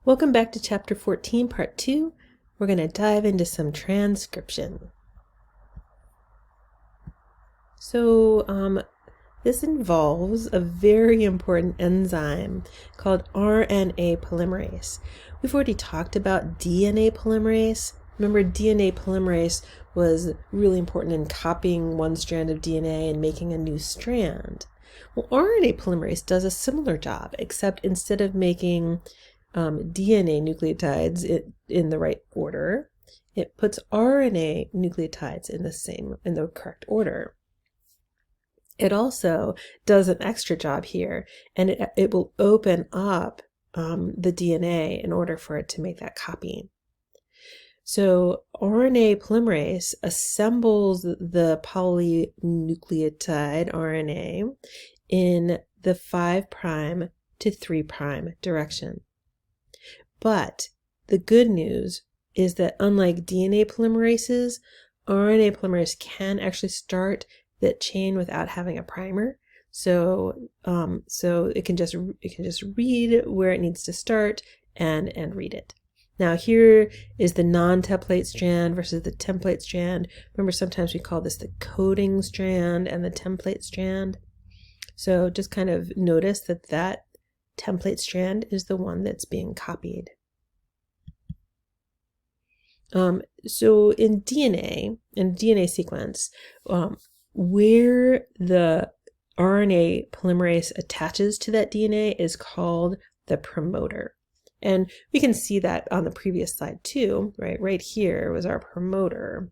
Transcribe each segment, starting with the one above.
Welcome back to Chapter 14, Part 2. We're going to dive into some transcription. This involves a very important enzyme called RNA polymerase. We've already talked about DNA polymerase. Remember, DNA polymerase was really important in copying one strand of DNA and making a new strand. Well, RNA polymerase does a similar job, except instead of making DNA nucleotides in the right order, it puts RNA nucleotides in the correct order. It also does an extra job here, and it will open up the DNA in order for it to make that copy. So RNA polymerase assembles the polynucleotide RNA in the 5' to 3' direction. But the good news is that unlike DNA polymerases, RNA polymerase can actually start that chain without having a primer. So it can just read where it needs to start and read it. Now here is the non-template strand versus the template strand. Remember, sometimes we call this the coding strand and the template strand. So just kind of notice that template strand is the one that's being copied. So in DNA sequence, where the RNA polymerase attaches to that DNA is called the promoter. And we can see that on the previous slide too, right? Right here was our promoter.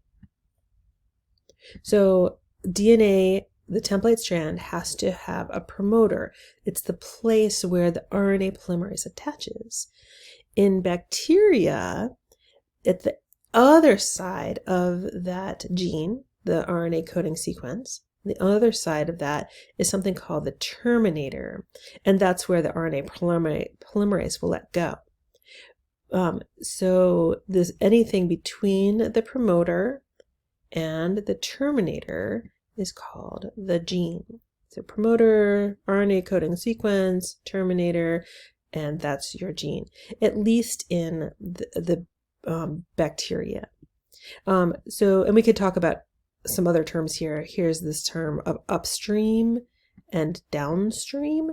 So DNA, the template strand, has to have a promoter. It's the place where the RNA polymerase attaches. In bacteria, at the other side of that gene, the RNA coding sequence, the other side of that is something called the terminator, and that's where the RNA polymerase will let go. So there's anything between the promoter and the terminator is called the gene. So promoter, RNA coding sequence, terminator, and that's your gene, at least in the bacteria. And we could talk about some other terms here. Here's this term of upstream and downstream.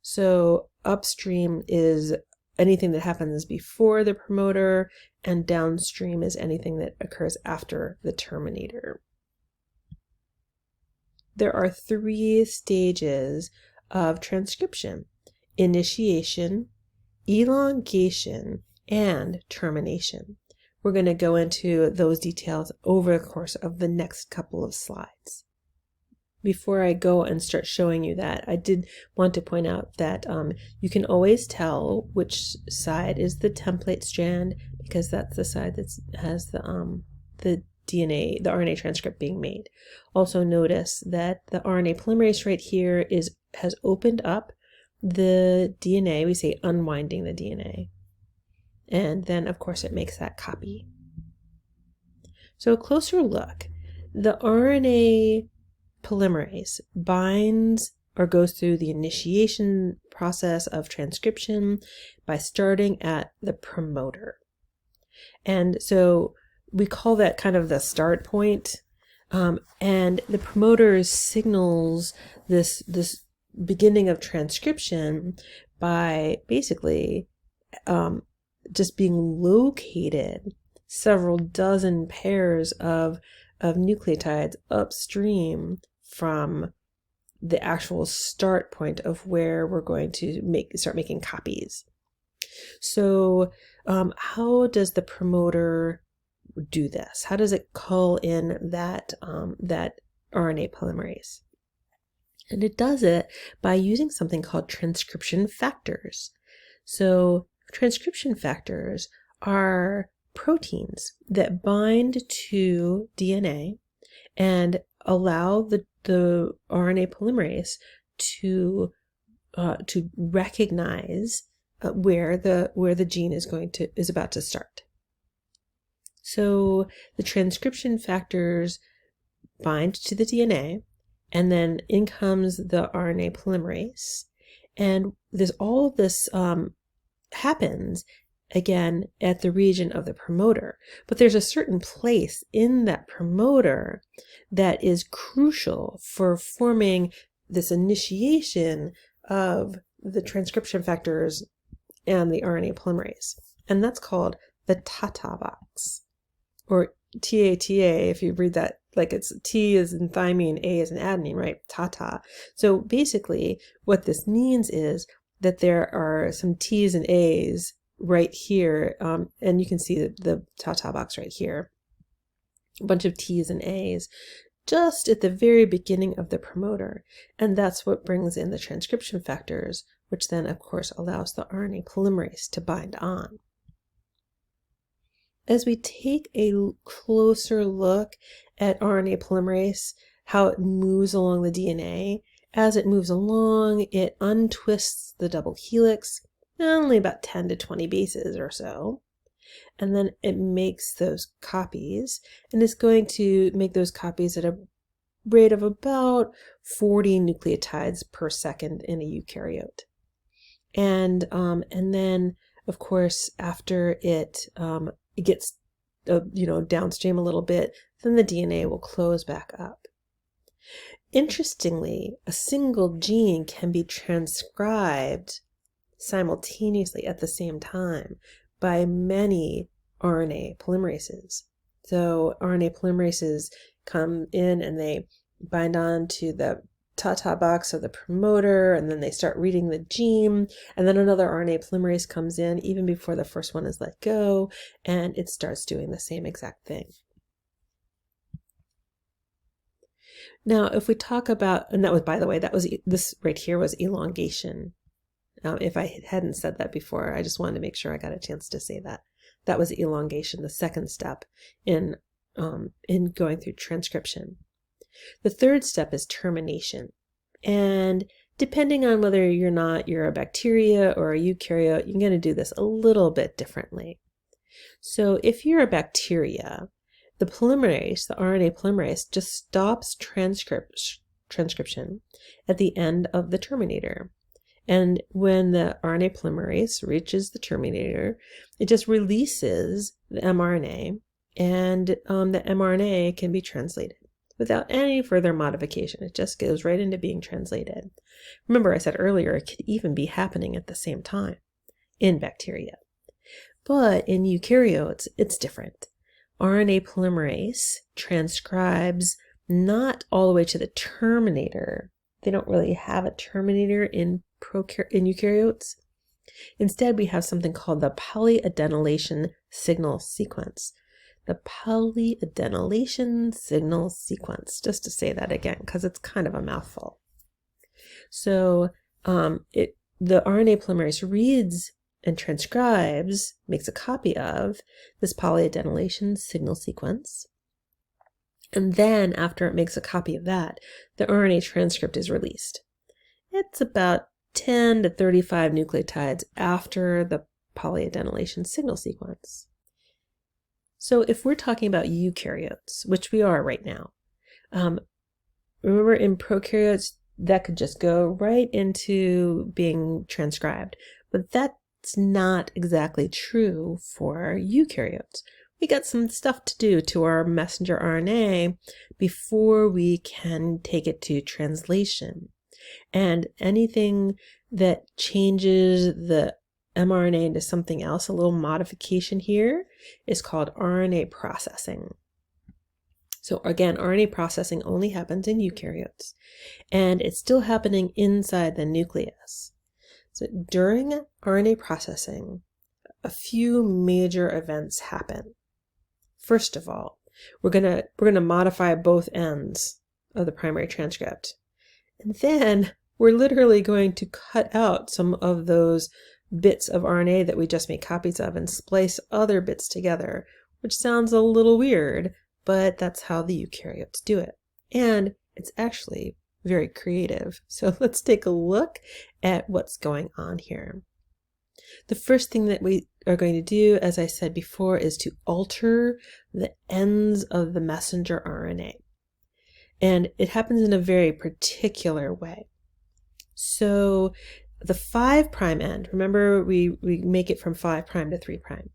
So upstream is anything that happens before the promoter, and downstream is anything that occurs after the terminator. There are 3 stages of transcription: initiation, elongation, and termination. We're going to go into those details over the course of the next couple of slides. Before I go and start showing you that, I did want to point out that you can always tell which side is the template strand, because that's the side that has the DNA, the RNA transcript being made. Also notice that the RNA polymerase right here has opened up the DNA. We say unwinding the DNA. And then, of course, it makes that copy. So a closer look. The RNA polymerase binds or goes through the initiation process of transcription by starting at the promoter. And so we call that kind of the start point. And the promoter signals this beginning of transcription by basically just being located several dozen pairs of nucleotides upstream from the actual start point of where we're going to start making copies. So how does the promoter do this? How does it call in that RNA polymerase? And it does it by using something called transcription factors. So transcription factors are proteins that bind to DNA and allow the RNA polymerase to recognize where the gene is about to start. So the transcription factors bind to the DNA, and then in comes the RNA polymerase, and all of this happens again at the region of the promoter. But there's a certain place in that promoter that is crucial for forming this initiation of the transcription factors and the RNA polymerase. And that's called the TATA box, or TATA, if you read that, like it's T is in thymine, A is in adenine, right? TATA. So basically what this means is that there are some T's and A's right here, and you can see the TATA box right here, a bunch of T's and A's just at the very beginning of the promoter, and that's what brings in the transcription factors, which then of course allows the RNA polymerase to bind on. As we take a closer look at RNA polymerase, how it moves along the DNA, as it moves along, it untwists the double helix, only about 10 to 20 bases or so, and then it makes those copies, and it's going to make those copies at a rate of about 40 nucleotides per second in a eukaryote. And then, of course, after it gets downstream a little bit, then the DNA will close back up. Interestingly, a single gene can be transcribed simultaneously at the same time by many RNA polymerases. So RNA polymerases come in and they bind on to the TATA box of the promoter, and then they start reading the gene, and then another RNA polymerase comes in even before the first one is let go, and it starts doing the same exact thing. Now, if we talk about, and that was, by the way, this right here was elongation. If I hadn't said that before, I just wanted to make sure I got a chance to say that. That was elongation, the second step in going through transcription. The third step is termination. And depending on whether you're a bacteria or a eukaryote, you're going to do this a little bit differently. So if you're a bacteria, the polymerase, the RNA polymerase, just stops transcription at the end of the terminator. And when the RNA polymerase reaches the terminator, it just releases the mRNA, and the mRNA can be translated without any further modification. It just goes right into being translated. Remember, I said earlier, it could even be happening at the same time in bacteria. But in eukaryotes, it's different. RNA polymerase transcribes not all the way to the terminator. They don't really have a terminator in eukaryotes. Instead, we have something called the polyadenylation signal sequence. The polyadenylation signal sequence, just to say that again, because it's kind of a mouthful. So the RNA polymerase reads and transcribes, makes a copy of this polyadenylation signal sequence. And then after it makes a copy of that, the RNA transcript is released. It's about 10 to 35 nucleotides after the polyadenylation signal sequence. So if we're talking about eukaryotes, which we are right now, remember in prokaryotes, that could just go right into being transcribed. But that's not exactly true for eukaryotes. We got some stuff to do to our messenger RNA before we can take it to translation. And anything that changes the mRNA into something else, a little modification here, is called RNA processing. So again, RNA processing only happens in eukaryotes, and it's still happening inside the nucleus. So during RNA processing, a few major events happen. First of all, we're gonna modify both ends of the primary transcript, and then we're literally going to cut out some of those bits of RNA that we just made copies of and splice other bits together, which sounds a little weird, but that's how the eukaryotes do it. And it's actually very creative. So let's take a look at what's going on here. The first thing that we are going to do, as I said before, is to alter the ends of the messenger RNA. And it happens in a very particular way. So the 5' end, remember we make it from 5' to 3'.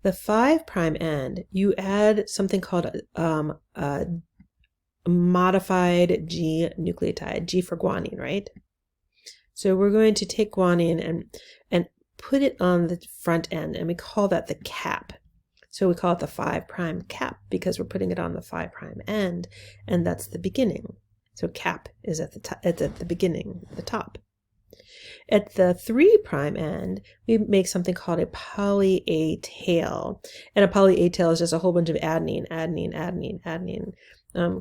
The 5' end, you add something called a modified G nucleotide, G for guanine, right? So we're going to take guanine and put it on the front end, and we call that the cap. So we call it the 5' cap because we're putting it on the 5' end, and that's the beginning. So cap is at the beginning, the top. At the 3' end, we make something called a poly A tail. And a poly A tail is just a whole bunch of adenine.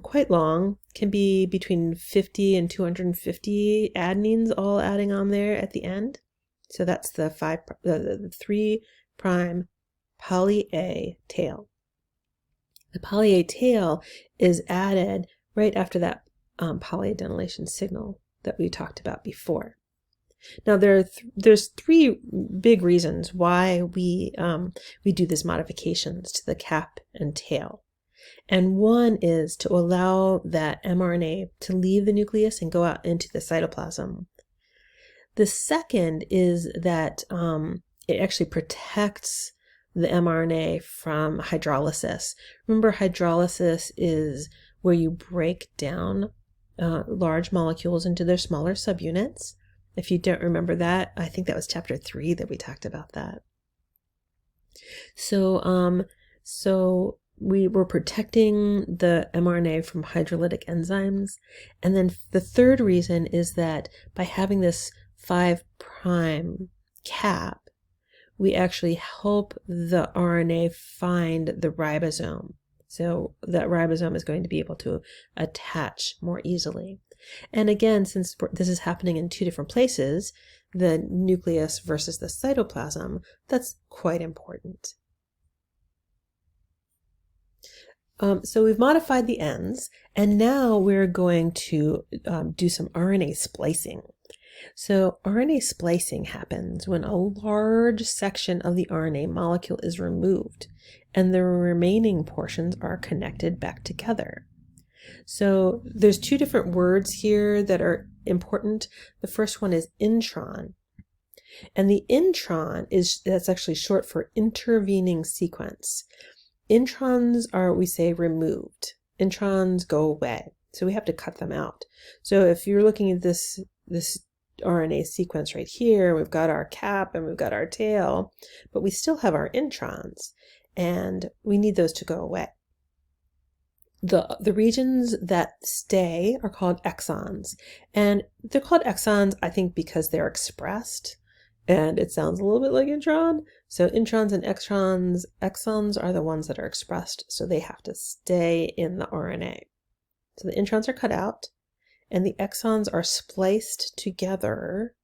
Quite long, can be between 50 and 250 adenines all adding on there at the end. So that's the 3' poly A tail. The poly A tail is added right after that polyadenylation signal that we talked about before. Now there's 3 big reasons why we do these modifications to the cap and tail. And one is to allow that mRNA to leave the nucleus and go out into the cytoplasm. The second is that it actually protects the mRNA from hydrolysis. Remember, hydrolysis is where you break down large molecules into their smaller subunits. If you don't remember that, I think that was chapter 3 that we talked about that. So we were protecting the mRNA from hydrolytic enzymes. And then the third reason is that by having this 5' cap, we actually help the RNA find the ribosome. So that ribosome is going to be able to attach more easily. And again, since this is happening in 2 different places, the nucleus versus the cytoplasm, that's quite important. So we've modified the ends, and now we're going to do some RNA splicing. So RNA splicing happens when a large section of the RNA molecule is removed, and the remaining portions are connected back together. So there's 2 different words here that are important. The first one is intron. And the intron that's actually short for intervening sequence. Introns are, we say, removed. Introns go away. So we have to cut them out. So if you're looking at this RNA sequence right here, we've got our cap and we've got our tail, but we still have our introns, and we need those to go away. The regions that stay are called exons, and they're called exons, I think, because they're expressed, and it sounds a little bit like intron. So introns and exons are the ones that are expressed, so they have to stay in the RNA. So the introns are cut out, and the exons are spliced together,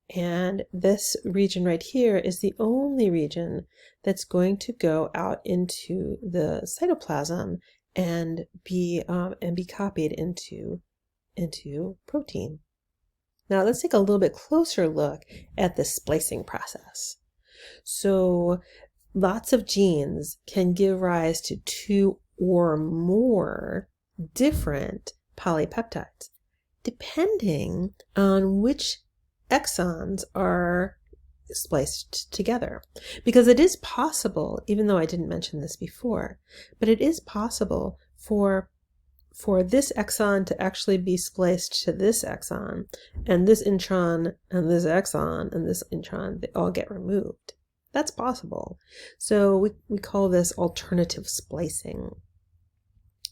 and this region right here is the only region that's going to go out into the cytoplasm and be copied into protein. Now let's take a little bit closer look at the splicing process. So lots of genes can give rise to 2 or more different polypeptides, depending on which exons are spliced together. Because it is possible, even though I didn't mention this before, but it is possible for this exon to actually be spliced to this exon, and this intron and this exon and this intron, they all get removed. That's possible. So we call this alternative splicing,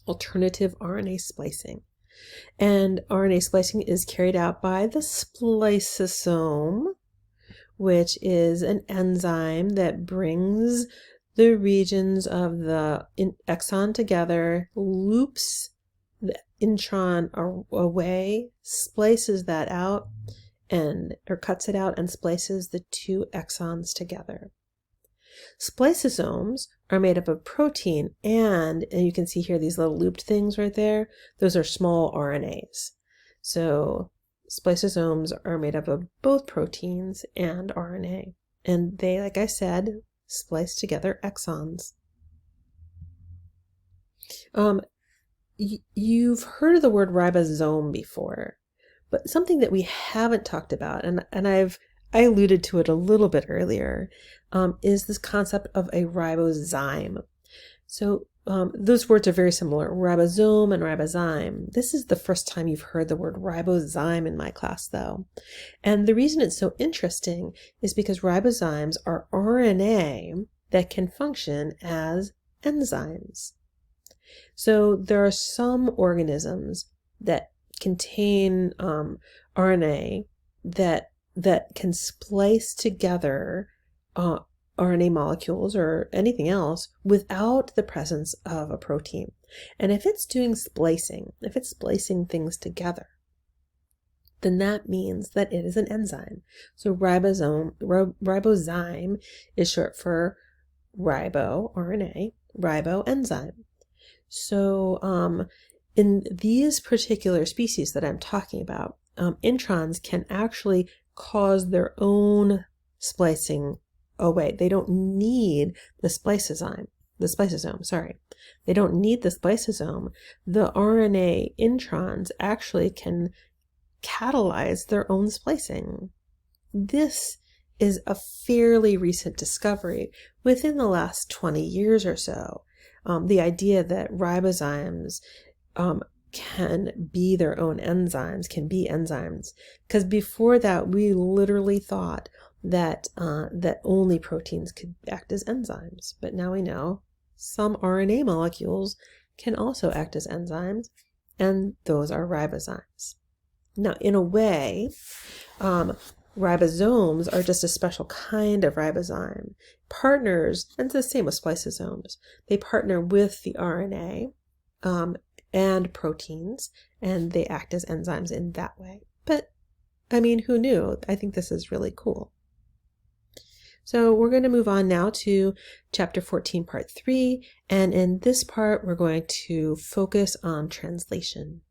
alternative RNA splicing. And RNA splicing is carried out by the spliceosome, which is an enzyme that brings the regions of the exon together, loops the intron away, splices that out, or cuts it out and splices the 2 exons together. Spliceosomes are made up of protein, and you can see here these little looped things right there. Those are small RNAs. So spliceosomes are made up of both proteins and RNA, and they, like I said, splice together exons. You've heard of the word ribosome before, But something that we haven't talked about, and I alluded to it a little bit earlier, is this concept of a ribozyme. So those words are very similar, ribosome and ribozyme. This is the first time you've heard the word ribozyme in my class, though. And the reason it's so interesting is because ribozymes are RNA that can function as enzymes. So there are some organisms that contain RNA that can splice together RNA molecules or anything else without the presence of a protein. And if it's doing splicing, if it's splicing things together, then that means that it is an enzyme. So ribozyme is short for ribo RNA, ribo enzyme. So in these particular species that I'm talking about, introns can actually cause their own splicing away. They don't need the spliceosome. They don't need the spliceosome. The RNA introns actually can catalyze their own splicing. This is a fairly recent discovery within the last 20 years or so. The idea that ribozymes can be their own enzymes, can be enzymes. Because before that, we literally thought that only proteins could act as enzymes. But now we know some RNA molecules can also act as enzymes, and those are ribozymes. Now, in a way, ribosomes are just a special kind of ribozyme. Partners, and it's the same with spliceosomes, they partner with the RNA and proteins, and they act as enzymes in that way. But, I mean, who knew? I think this is really cool. So we're going to move on now to Chapter 14, Part 3, and in this part, we're going to focus on translation.